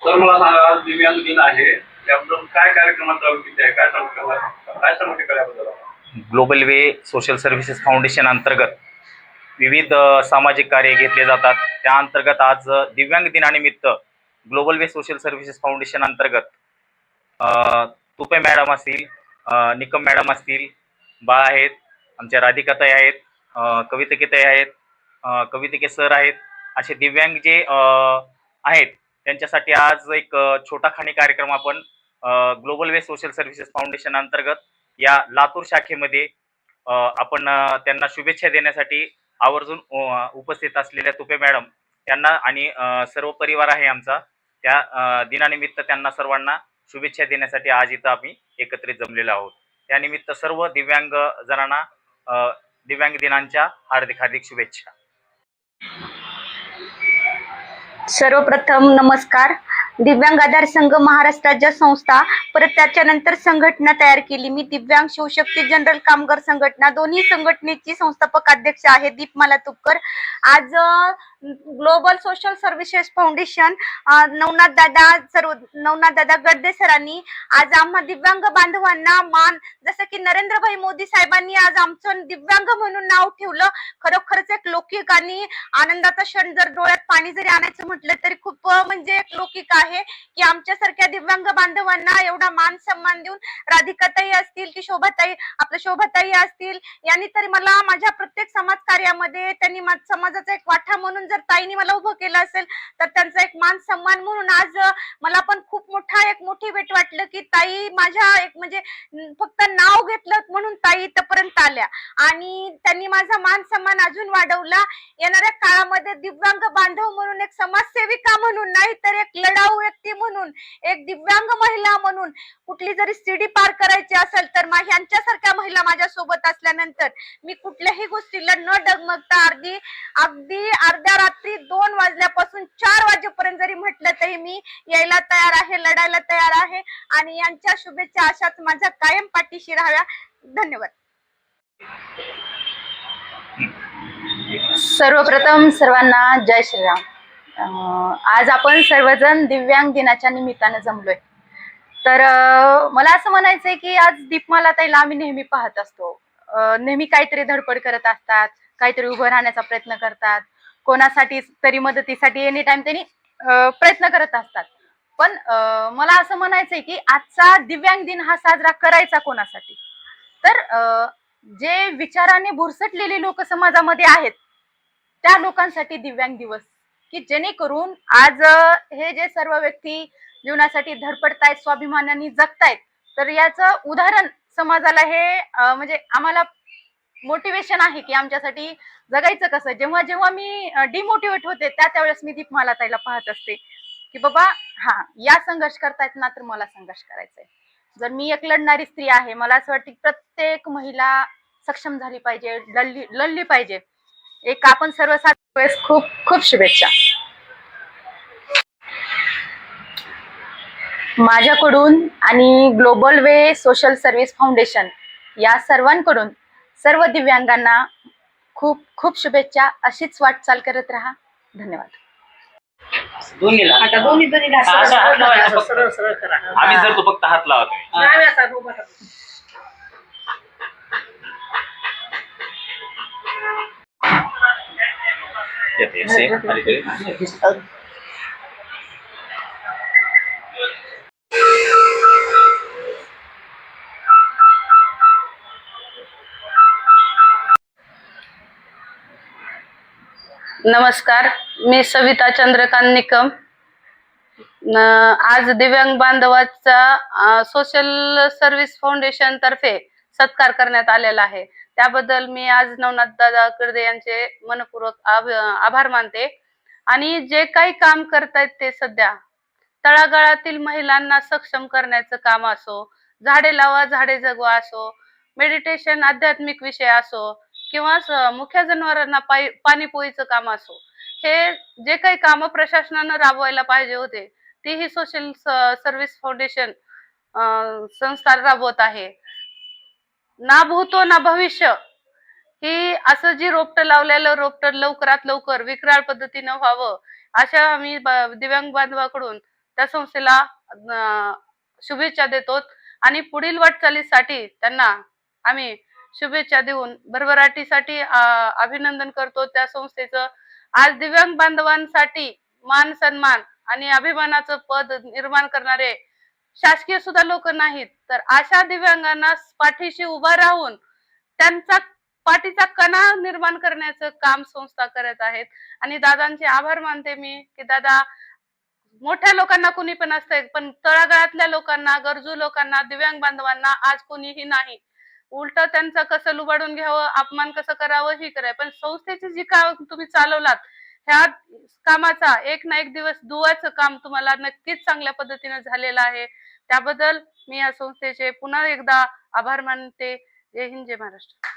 तर मला सांगा, आज दिव्यांग दिन आहे, त्याबद्दल काय कार्यक्रमात आवडीचे आहे, काय सांगू शकता, काय सांगू शकाल याबद्दल? ग्लोबल वे सोशल सर्व्हिसेस फाउंडेशन अंतर्गत विविध सामाजिक कार्य घेतले जातात. त्या अंतर्गत आज दिव्यांग दिनानिमित्त ग्लोबल वे सोशल सर्व्हिसेस फाउंडेशन अंतर्गत तुपे मॅडम असतील, निकम मॅडम असतील, बाळ आहेत, आमच्या राधिकाताई आहेत, कवितकेताई आहेत, कवितके सर आहेत, असे दिव्यांग जे आहेत त्यांच्यासाठी आज एक छोटा खाणी कार्यक्रम आपण ग्लोबल वे सोशल सर्व्हिसेस फाउंडेशन अंतर्गत या लातूर शाखेमध्ये आपण त्यांना शुभेच्छा देण्यासाठी आवर्जून उपस्थित असलेल्या तुपे मॅडम त्यांना आणि सर्व परिवार आहे आमचा, त्या दिनानिमित्त त्यांना सर्वांना शुभेच्छा देण्यासाठी आज इथं आम्ही एकत्रित जमलेलो आहोत. त्यानिमित्त सर्व दिव्यांग जणांना दिव्यांग दिनांच्या हार्दिक हार्दिक शुभेच्छा. सर्वप्रथम नमस्कार. दिव्यांग आधार संघ महाराष्ट्र राज्य संस्था, परत त्याच्यानंतर संघटना तयार केली. मी दिव्यांग शिवशक्ती जनरल कामगार संघटना, दोन्ही संघटनेची संस्थापक अध्यक्ष आहे दीपमाला तुपकर. आज global social services foundation Navnath दादा गडदे सरांनी आज आम्हा दिव्यांग बांधवांना मान, जसं की नरेंद्रभाई मोदी साहेबांनी आज आमचं दिव्यांग म्हणून नाव ठेवलं. खरोखरच एक लौकिक आणि आनंदाचा क्षण. जर डोळ्यात पाणी जरी आणायचं म्हटलं तरी खूप म्हणजे एक लौकिक आहे की आमच्यासारख्या दिव्यांग बांधवांना एवढा मान सन्मान देऊन राधिकाताई असतील की शोभाताई असतील, यांनी तरी मला माझ्या प्रत्येक समाज कार्यामध्ये त्यांनी समाजाचा एक वाटा म्हणून जर ताईनी मला उभं केलं असेल तर त्यांचा एक मान सन्मान म्हणून आज मला पण खूप मोटिवेट वाटलं की ताई माझ्या एक म्हणजे फक्त नाव घेतलं म्हणून ताई इथपर्यंत आल्या आणि त्यांनी माझा मान सन्मान अजून वाढवला. येणाऱ्या काळामध्ये दिव्यांग बांधव म्हणून, एक समाजसेविका म्हणून नाही तर एक लढाऊ व्यक्ती म्हणून, एक दिव्यांग महिला म्हणून कुठली जरी सीडी पार करायची असेल तर यांच्यासारख्या महिला माझ्या सोबत असल्यानंतर मी कुठल्याही गोष्टीला न डगमगता अगदी अर्ध्या रात्री 2 वाजल्यापासून 4 वाजेपर्यंत जरी म्हटलं तरी मी यायला तयार आहे, लढायला तयार आहे आणि यांच्या शुभेच्छा अशाच माझ्या कायम पाठीशी राहाव्या. धन्यवाद. सर्वप्रथम सर्वांना जय श्रीराम. आज आपण सर्वजण दिव्यांग दिनाच्या निमित्तानं जमलोय. तर मला असं म्हणायचंय की आज दीपमाला ताईला आम्ही नेहमी पाहत असतो. नेहमी काहीतरी धडपड करत असतात, काहीतरी उभं राहण्याचा प्रयत्न करतात, कोणासाठी तरी मदतीसाठी एनी टाइम त्यांनी प्रयत्न करत असतात. पण मला असं म्हणायचंय की आजचा दिव्यांग दिन हा साजरा करायचा कोणासाठी, तर जे विचाराने भुरसटलेले लोक समाजामध्ये आहेत त्या लोकांसाठी दिव्यांग दिवस, की जेणेकरून आज हे जे सर्व व्यक्ती जीवनासाठी धडपडतायत, स्वाभिमानाने जगतायत, तर याचं उदाहरण समाजाला हे म्हणजे आम्हाला मोटिवेशन आहे की आमच्यासाठी जगायचं कसं. जेव्हा जेव्हा मी डिमोटिवेट होते त्यावेळेस मी दीपमाला ताईला पाहत असते की बाबा हा या संघर्ष करतायत ना, तर मला संघर्ष करायचा आहे. जर मी एक लढणारी स्त्री आहे, मला असं वाटतं की प्रत्येक महिला सक्षम झाली पाहिजे, लढली पाहिजे. एक आपण सर्वसाधारण खूप खूप शुभेच्छा. माझ्याकडून आणि ग्लोबल वे सोशल सर्व्हिस फाउंडेशन या सर्वांकडून सर्व दिव्यांगांना खूप खूप शुभेच्छा. अशीच वाटचाल करत राहा. धन्यवाद. आम्ही जर तो फक्त हात लावतो. नमस्कार, मी सविता चंद्रकांत निकम. आज दिव्यांग बांधवाचा सोशल सर्व्हिस फाउंडेशन तर्फे सत्कार करण्यात आलेला आहे. त्याबद्दल मी आज नवनाथ दादा गडदे यांचे मनपूर्वक आभार मानते. आणि जे काही काम करतायत ते सध्या तळागाळातील महिलांना सक्षम करण्याचं काम असो, झाडे लावा झाडे जगवा असो, मेडिटेशन आध्यात्मिक विषय असो किंवा मुख्य जनावरांना पाणीपोईचं काम असो, हे जे काही काम प्रशासनानं राबवायला पाहिजे होते ती ही सोशल सर्व्हिस फाउंडेशन संस्था राबवत आहे. ना भूतो ना भविष्य ही असं जी रोपटं लावलेलं रोपटं लवकरात लवकर विक्राळ पद्धतीनं व्हावं अशा आम्ही दिव्यांग बांधवाकडून त्या संस्थेला शुभेच्छा देतो आणि पुढील वाटचालीसाठी त्यांना आम्ही शुभेच्छा देऊन भरभराटीसाठी अभिनंदन करतो त्या संस्थेचं. आज दिव्यांग बांधवांसाठी मान सन्मान आणि अभिमानाचं पद निर्माण करणारे शासकीय सुद्धा लोक नाहीत, तर अशा दिव्यांगांना पाठीशी उभा राहून त्यांचा पाठीचा कणा निर्माण करण्याचं काम संस्था करत आहेत. आणि दादांचे आभार मानते मी की दादा, मोठ्या लोकांना कुणी पण असतंय, पण तळागाळातल्या लोकांना, गरजू लोकांना, दिव्यांग बांधवांना आज कोणीही नाही. उलट त्यांचं कसं लुबाडून घ्यावं, अपमान कसं करावं ही कराय, पण संस्थेची जी काम तुम्ही चालवलात ह्या कामाचा एक ना एक दिवस दुवाचं काम तुम्हाला नक्कीच चांगल्या पद्धतीने झालेलं आहे. त्याबद्दल मी या संस्थेचे पुन्हा एकदा आभार मानते. जय हिंद, जय महाराष्ट्र.